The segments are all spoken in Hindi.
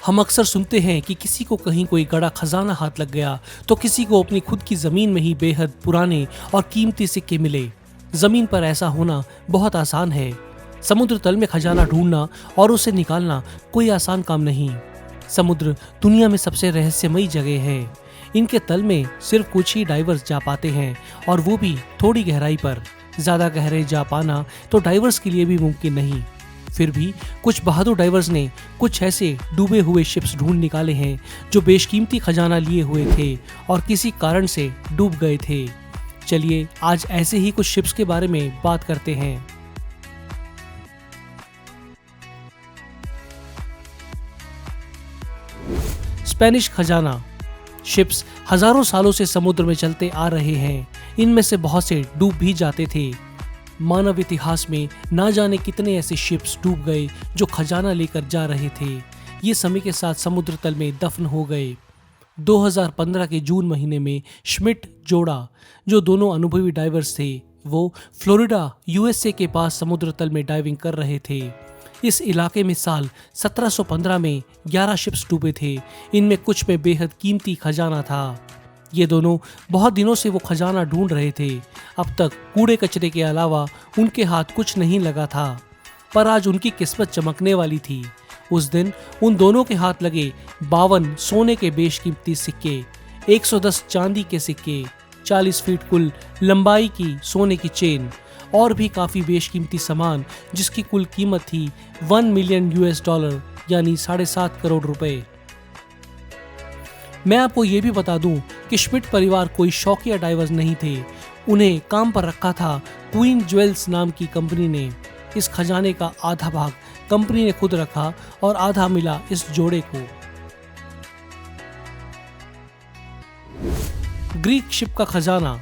हम अक्सर सुनते हैं कि किसी को कहीं कोई गड़ा खजाना हाथ लग गया तो किसी को अपनी खुद की जमीन में ही बेहद पुराने और कीमती सिक्के मिले। जमीन पर ऐसा होना बहुत आसान है। समुद्र तल में खजाना ढूंढना और उसे निकालना कोई आसान काम नहीं। समुद्र दुनिया में सबसे रहस्यमयी जगह है। इनके तल में सिर्फ कुछ ही डाइवर्स जा पाते हैं और वो भी थोड़ी गहराई पर। ज्यादा गहरे जा पाना तो डाइवर्स के लिए भी मुमकिन नहीं। फिर भी कुछ बहादुर डाइवर्स ने कुछ ऐसे डूबे हुए शिप्स ढूंढ निकाले हैं जो बेशकीमती खजाना लिए हुए थे और किसी कारण से डूब गए थे। चलिए आज ऐसे ही कुछ शिप्स के बारे में बात करते हैं। स्पेनिश खजाना। शिप्स हजारों सालों से समुद्र में चलते आ रहे हैं। इनमें से बहुत से डूब भी जाते थे। मानव इतिहास में ना जाने कितने ऐसे शिप्स डूब गए जो खजाना लेकर जा रहे थे। ये समय के साथ समुद्र तल में दफन हो गए। 2015 के जून महीने में श्मिट जोड़ा, जो दोनों अनुभवी डाइवर्स थे, वो फ्लोरिडा यूएसए के पास समुद्र तल में डाइविंग कर रहे थे। इस इलाके में साल 1715 में 11 शिप्स डूबे थे। इनमें कुछ में बेहद कीमती खजाना था। ये दोनों बहुत दिनों से वो खजाना ढूंढ रहे थे। अब तक कूड़े कचरे के अलावा उनके हाथ कुछ नहीं लगा था, पर आज उनकी किस्मत चमकने वाली थी। उस दिन उन दोनों के हाथ लगे 52 सोने के बेशकीमती सिक्के, 110 चांदी के सिक्के, 40 फीट कुल लंबाई की सोने की चेन और भी काफी बेशकीमती सामान, जिसकी कुल कीमत थी $1 मिलियन यानी 7.5 करोड़ रुपए। मैं आपको ये भी बता दूं कि श्मिट परिवार कोई शौकिया डाइवर्स नहीं थे। उन्हें काम पर रखा था क्वीन ज्वेल्स नाम की कंपनी ने। इस खजाने का आधा भाग कंपनी ने खुद रखा और आधा मिला इस जोड़े को। ग्रीक शिप का खजाना।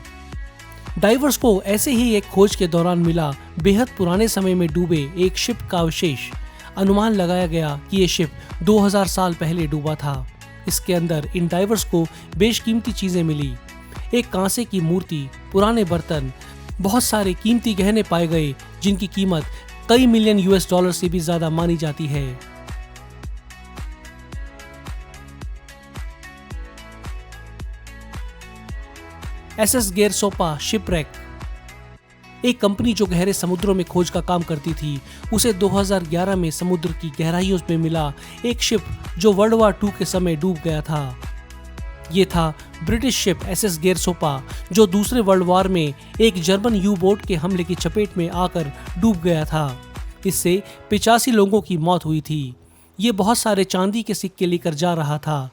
डाइवर्स को ऐसे ही एक खोज के दौरान मिला बेहद पुराने समय में डूबे एक शिप का अवशेष। अनुमान लगाया गया कि ये शिप 2000 साल पहले डूबा था। इसके अंदर इन डाइवर्स को बेशकीमती चीजें मिली। एक कांसे की मूर्ति, पुराने बर्तन, बहुत सारे कीमती गहने पाए गए जिनकी कीमत कई मिलियन $, से भी ज्यादा मानी जाती है। एसएस गेरसोपा शिपरेक, एक कंपनी जो गहरे समुद्रों में खोज का काम करती थी, उसे 2011 में समुद्र की गहराइयों में मिला एक शिप जो वर्ल्ड वार II के समय डूब गया था। ये था ब्रिटिश शिप एसएस गेरसोपा, जो दूसरे वर्ल्ड वार में एक जर्मन यू बोट के हमले की चपेट में आकर डूब गया था। इससे 85 लोगों की मौत हुई थी। ये बहुत सारे चांदी के सिक्के लेकर जा रहा था।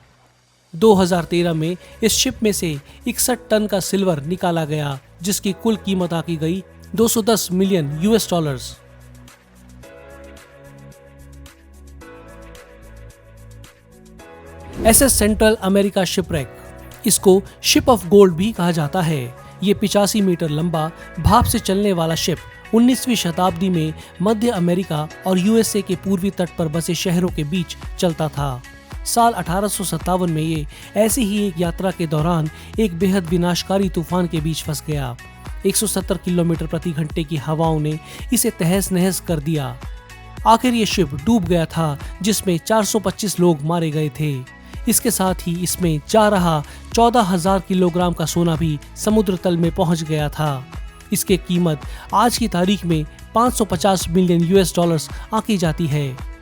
2013 में इस शिप में से 61 टन का सिल्वर निकाला गया, जिसकी कुल कीमत आकी गई $210 million. SS central America shipwreck, इसको शिप ऑफ गोल्ड भी कहा जाता है। ये 85 मीटर लंबा भाप से चलने वाला शिप 19वीं शताब्दी में मध्य अमेरिका और यूएसए के पूर्वी तट पर बसे शहरों के बीच चलता था। साल 1857 में ये ऐसी ही एक यात्रा के दौरान एक बेहद विनाशकारी तूफान के बीच फंस गया। 170 किलोमीटर प्रति घंटे की हवाओं ने इसे तहस नहस कर दिया। आखिर ये शिप डूब गया था, जिसमें 425 लोग मारे गए थे। इसके साथ ही इसमें जा रहा 14,000 किलोग्राम का सोना भी समुद्र तल में पहुंच गया था। इसकी कीमत आज की तारीख में $550 मिलियन आंकी जाती है।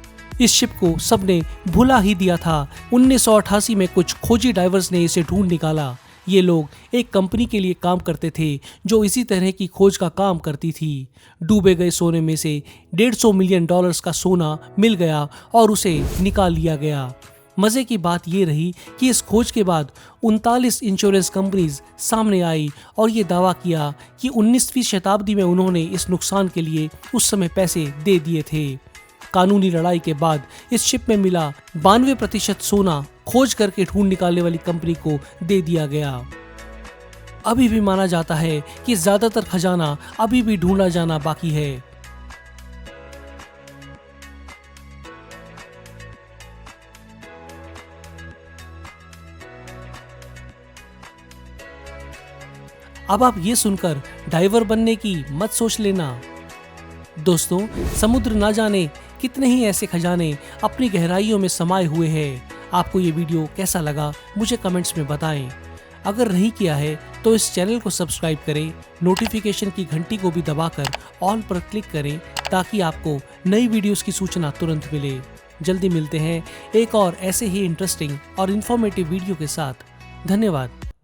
इस शिप को सबने भुला ही दिया था। 1988 में कुछ खोजी डाइवर्स ने इसे ढूंढ निकाला। ये लोग एक कंपनी के लिए काम करते थे जो इसी तरह की खोज का काम करती थी। डूबे गए सोने में से $150 मिलियन का सोना मिल गया और उसे निकाल लिया गया। मजे की बात ये रही कि इस खोज के बाद 39 इंश्योरेंस कंपनीज सामने आई और ये दावा किया कि 19वीं शताब्दी में उन्होंने इस नुकसान के लिए उस समय पैसे दे दिए थे। कानूनी लड़ाई के बाद इस शिप में मिला 92% सोना खोज करके ढूंढ निकालने वाली कंपनी को दे दिया गया। अभी भी माना जाता है कि ज्यादातर खजाना अभी भी ढूंढा जाना बाकी है। अब आप ये सुनकर डाइवर बनने की मत सोच लेना। दोस्तों, समुद्र ना जाने कितने ही ऐसे खजाने अपनी गहराइयों में समाये हुए हैं। आपको ये वीडियो कैसा लगा मुझे कमेंट्स में बताएं। अगर नहीं किया है तो इस चैनल को सब्सक्राइब करें, नोटिफिकेशन की घंटी को भी दबाकर ऑल पर क्लिक करें ताकि आपको नई वीडियोस की सूचना तुरंत मिले। जल्दी मिलते हैं एक और ऐसे ही इंटरेस्टिंग और इन्फॉर्मेटिव वीडियो के साथ। धन्यवाद।